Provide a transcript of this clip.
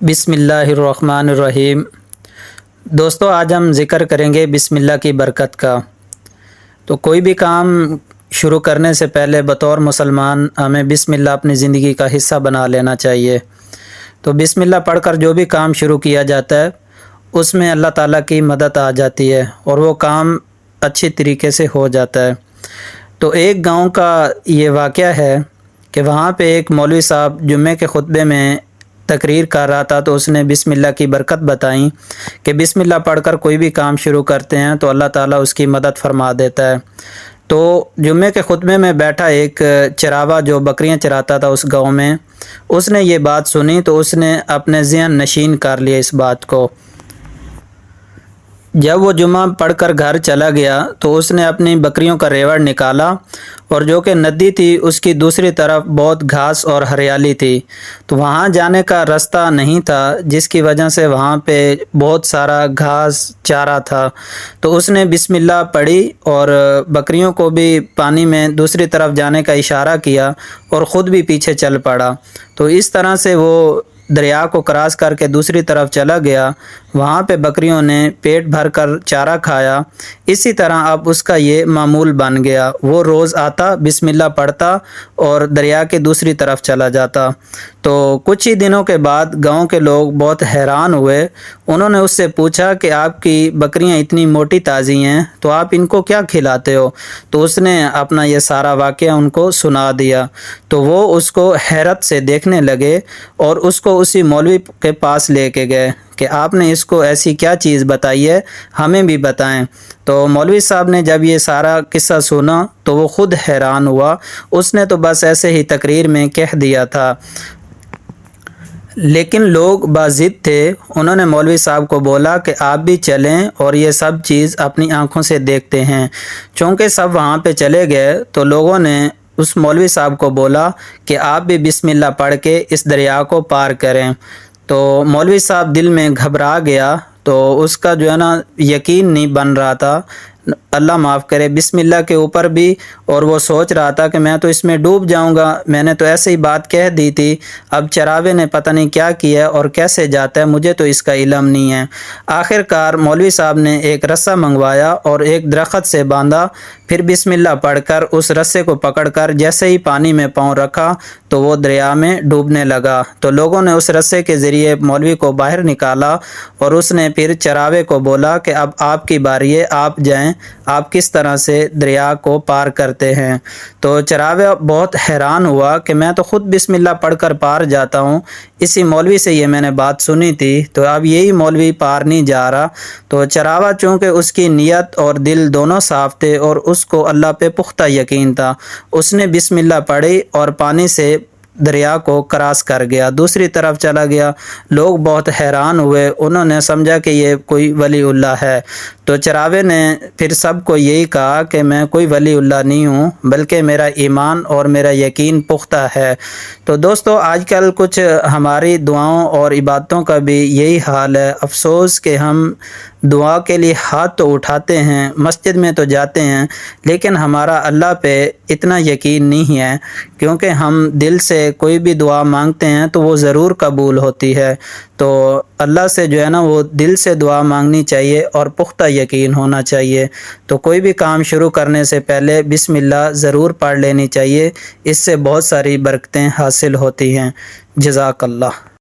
بسم اللہ الرحمن الرحیم۔ دوستو، آج ہم ذکر کریں گے بسم اللہ کی برکت کا۔ تو کوئی بھی کام شروع کرنے سے پہلے بطور مسلمان ہمیں بسم اللہ اپنی زندگی کا حصہ بنا لینا چاہیے۔ تو بسم اللہ پڑھ کر جو بھی کام شروع کیا جاتا ہے اس میں اللہ تعالیٰ کی مدد آ جاتی ہے اور وہ کام اچھی طریقے سے ہو جاتا ہے۔ تو ایک گاؤں کا یہ واقعہ ہے کہ وہاں پہ ایک مولوی صاحب جمعے کے خطبے میں تقریر کر رہا تھا، تو اس نے بسم اللہ کی برکت بتائیں کہ بسم اللہ پڑھ کر کوئی بھی کام شروع کرتے ہیں تو اللہ تعالیٰ اس کی مدد فرما دیتا ہے۔ تو جمعے کے خطبے میں بیٹھا ایک چراوا جو بکریاں چراتا تھا اس گاؤں میں، اس نے یہ بات سنی تو اس نے اپنے ذہن نشین کر لیا اس بات کو۔ جب وہ جمعہ پڑھ کر گھر چلا گیا تو اس نے اپنی بکریوں کا ریوڑ نکالا، اور جو کہ ندی تھی اس کی دوسری طرف بہت گھاس اور ہریالی تھی، تو وہاں جانے کا راستہ نہیں تھا، جس کی وجہ سے وہاں پہ بہت سارا گھاس چارہ تھا۔ تو اس نے بسم اللہ پڑھی اور بکریوں کو بھی پانی میں دوسری طرف جانے کا اشارہ کیا اور خود بھی پیچھے چل پڑا۔ تو اس طرح سے وہ دریا کو کراس کر کے دوسری طرف چلا گیا۔ وہاں پہ بکریوں نے پیٹ بھر کر چارہ کھایا۔ اسی طرح اب اس کا یہ معمول بن گیا، وہ روز آتا، بسم اللہ پڑھتا اور دریا کے دوسری طرف چلا جاتا۔ تو کچھ ہی دنوں کے بعد گاؤں کے لوگ بہت حیران ہوئے۔ انہوں نے اس سے پوچھا کہ آپ کی بکریاں اتنی موٹی تازی ہیں تو آپ ان کو کیا کھلاتے ہو؟ تو اس نے اپنا یہ سارا واقعہ ان کو سنا دیا۔ تو وہ اس کو حیرت سے دیکھنے لگے اور اس کو اسی مولوی کے پاس لے کے گئے کہ آپ نے اس کو ایسی کیا چیز بتائی ہے، ہمیں بھی بتائیں۔ تو مولوی صاحب نے جب یہ سارا قصہ سنا تو وہ خود حیران ہوا۔ اس نے تو بس ایسے ہی تقریر میں کہہ دیا تھا، لیکن لوگ باضد تھے۔ انہوں نے مولوی صاحب کو بولا کہ آپ بھی چلیں اور یہ سب چیز اپنی آنکھوں سے دیکھتے ہیں۔ چونکہ سب وہاں پہ چلے گئے تو لوگوں نے اس مولوی صاحب کو بولا کہ آپ بھی بسم اللہ پڑھ کے اس دریا کو پار کریں۔ تو مولوی صاحب دل میں گھبرا گیا، تو اس کا جو ہے نا یقین نہیں بن رہا تھا، اللہ معاف کرے، بسم اللہ کے اوپر بھی، اور وہ سوچ رہا تھا کہ میں تو اس میں ڈوب جاؤں گا، میں نے تو ایسے ہی بات کہہ دی تھی، اب چراوے نے پتہ نہیں کیا کیا ہے اور کیسے جاتا ہے، مجھے تو اس کا علم نہیں ہے۔ آخر کار مولوی صاحب نے ایک رسہ منگوایا اور ایک درخت سے باندھا، پھر بسم اللہ پڑھ کر اس رسے کو پکڑ کر جیسے ہی پانی میں پاؤں رکھا تو وہ دریا میں ڈوبنے لگا۔ تو لوگوں نے اس رسے کے ذریعے مولوی کو باہر نکالا اور اس نے پھر چراوے کو بولا کہ اب آپ کی باری ہے، آپ جائیں، آپ کس طرح سے دریا کو پار کرتے ہیں۔ تو چراوے بہت حیران ہوا کہ میں تو خود بسم اللہ پڑھ کر پار جاتا ہوں، اسی مولوی سے یہ میں نے بات سنی تھی، تو اب یہی مولوی پار نہیں جا رہا۔ تو چراوا چونکہ اس کی نیت اور دل دونوں صاف تھے اور اس کو اللہ پہ پختہ یقین تھا، اس نے بسم اللہ پڑھی اور پانی سے دریا کو کراس کر گیا، دوسری طرف چلا گیا۔ لوگ بہت حیران ہوئے، انہوں نے سمجھا کہ یہ کوئی ولی اللہ ہے۔ تو چراوے نے پھر سب کو یہی کہا کہ میں کوئی ولی اللہ نہیں ہوں، بلکہ میرا ایمان اور میرا یقین پختہ ہے۔ تو دوستو، آج کل کچھ ہماری دعاؤں اور عبادتوں کا بھی یہی حال ہے۔ افسوس کہ ہم دعا کے لیے ہاتھ تو اٹھاتے ہیں، مسجد میں تو جاتے ہیں، لیکن ہمارا اللہ پہ اتنا یقین نہیں ہے، کیونکہ ہم دل سے کوئی بھی دعا مانگتے ہیں تو وہ ضرور قبول ہوتی ہے۔ تو اللہ سے جو ہے نا وہ دل سے دعا مانگنی چاہیے اور پختہ یقین ہونا چاہیے۔ تو کوئی بھی کام شروع کرنے سے پہلے بسم اللہ ضرور پڑھ لینی چاہیے، اس سے بہت ساری برکتیں حاصل ہوتی ہیں۔ جزاک اللہ۔